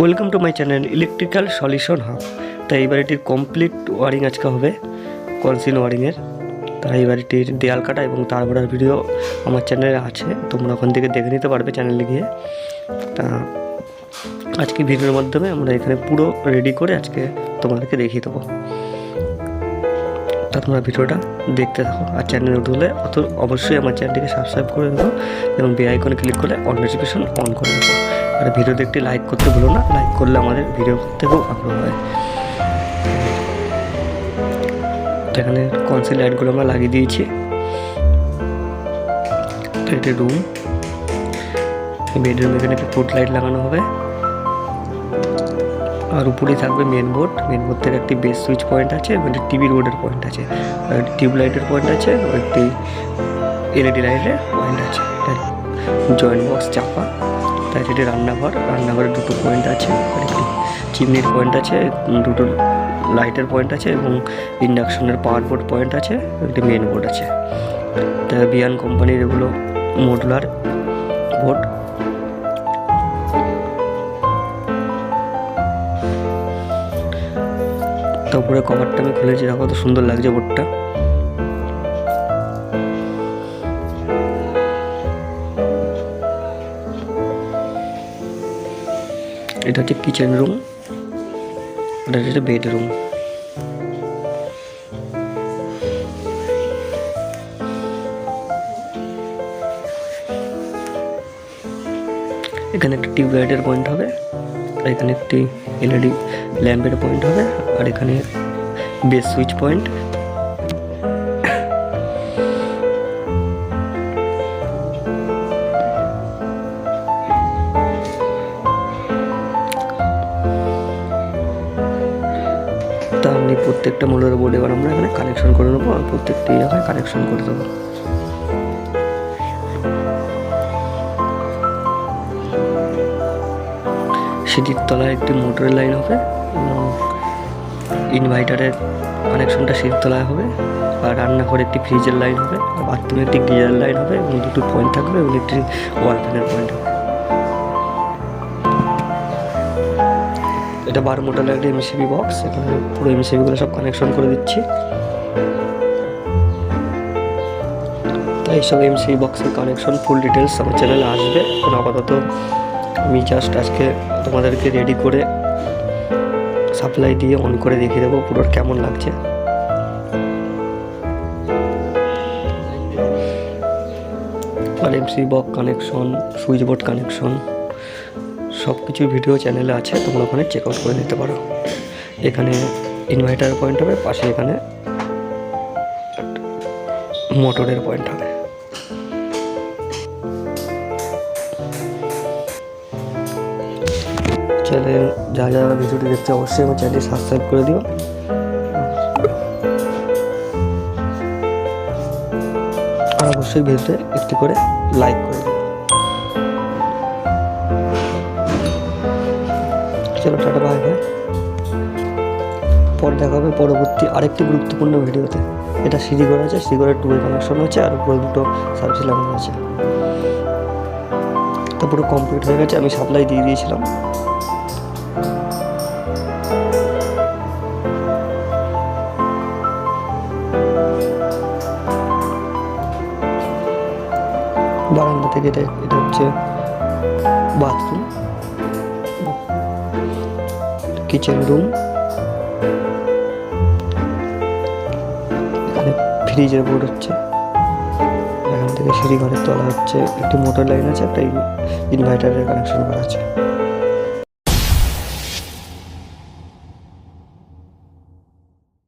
Welcome to my channel electrical solution hub. তাই এই বাড়িটির কমপ্লিট ওয়ারিং আজকে হবে কনসিল ওয়ারিংয়ের। তাই এই বাড়িটির দেয়াল কাটা এবং তার বড়ার ভিডিও আমার চ্যানেলে আছে, তোমরা ওখান থেকে দেখে নিতে পারবে চ্যানেলে গিয়ে। তা আজকে ভিডিওর মাধ্যমে আমরা এখানে পুরো রেডি করে আজকে তোমাদেরকে দেখিয়ে দেবো। তা তোমরা ভিডিওটা দেখতে থাকো, আর চ্যানেলে উঠলে অবশ্যই আমার চ্যানেলটিকে সাবস্ক্রাইব করে দেবো এবং বেল আইকনে ক্লিক করে অল নোটিফিকেশন অন করে দেবো। আর ভিডিওতে একটি লাইক করতে ভুলো না, লাইক করলে আমাদের ভিডিও করতে খুব আগ্রহ হয়। তো এখানে কনসিল লাইটগুলো আমরা লাগিয়ে দিয়েছি। তো এটি রুম, বেডরুম, এখানে একটি ফুট লাইট লাগানো হবে। আর উপরেই থাকবে মেন বোর্ড থেকে একটি বেস সুইচ পয়েন্ট আছে এবং একটি টিভি বোর্ডের পয়েন্ট আছে, আর একটি টিউব লাইটের পয়েন্ট আছে, আর একটি এলইডি লাইটের পয়েন্ট আছে। জয়েন্ট বক্স চাপা, তাই এটি রান্নাঘরের দুটো পয়েন্ট আছে, আর একটি চিমনির পয়েন্ট আছে, দুটো লাইটের পয়েন্ট আছে এবং ইন্ডাকশনের পাওয়ার বোর্ড পয়েন্ট আছে, একটি মেন বোর্ড আছে। তাই বিয়ান কোম্পানির এগুলো মডুলার বোর্ড। তারপরে কভারটা আমি খুলেছি, দেখো কত সুন্দর লাগছে বোর্ডটা। এটা হচ্ছে কিচেন রুম, এটা হচ্ছে বেডরুম। এখানে একটা টিউব লাইটের পয়েন্ট হবে, আর এখানে একটি এলইডি ল্যাম্পের পয়েন্ট হবে, আর এখানে বেস সুইচ পয়েন্ট। তা আমি প্রত্যেকটা মডেলের বোর্ড এবার আমরা এখানে কানেকশন করে নেবো, আর প্রত্যেকটি জায়গায় কানেকশন করে দেবো। সিঁড়ির তলায় একটি মোটরের লাইন হবে এবং ইনভার্টারের কানেকশনটা সিঁড়ির তলায় হবে, আর রান্নাঘরে একটি ফ্রিজের লাইন হবে, আর বাথরুমে একটি গিজার লাইন হবে এবং দুটো পয়েন্ট থাকবে এবং একটি ওয়াল ফ্যানের পয়েন্ট হবে। এটা 12 মডেলের একটা এমসিবি বক্স, এখানে পুরো এমসিবিগুলো সব কানেকশন করে দিচ্ছি। তাই এইসব এমসিবি বক্সের কানেকশন ফুল ডিটেলস আমার চ্যানেলে আসবে। এখন আপাতত আমি জাস্ট আজকে তোমাদেরকে রেডি করে সাপ্লাই দিয়ে অন করে দেখিয়ে দেবো পুরো কেমন লাগছে। আর MCB box connection, switch board connection সব কিছু ভিডিও চ্যানেলে আছে, তোমরা ওখানে চেক আউট করে নিতে পারো। এখানে ইনভার্টার পয়েন্ট হবে, পাশে এখানে মোটরের পয়েন্ট হবে। চ্যানেল যারা ভিডিওটি দেখতে অবশ্যই আমার চ্যানেলটি সাবস্ক্রাইব করে দিও, আর অবশ্যই ভিডিওতে একটি করে লাইক করে দিও। চলো টাটা, বাই বাই। পরে দেখা হবে পরবর্তী আরেকটি গুরুত্বপূর্ণ ভিডিওতে। এটা সিঁড়ি ঘর আছে, সিঁড়ি ঘরের টুয়ের কানেকশন আছে, আর উপরে দুটো সার্ভিস লাগানো আছে। তো পুরো কমপ্লিট হয়ে গেছে, আমি সাপ্লাই দিয়ে দিয়েছিলাম। বারান্দা থেকে এটা হচ্ছে বাথরুম, কিচেন রুম, এখানে ফ্রিজের বোর্ড হচ্ছে। এখান থেকে সিঁড়ি ঘরের তলা হচ্ছে একটি মোটর লাইন আছে, একটা ইনভার্টারের কানেকশন করা আছে।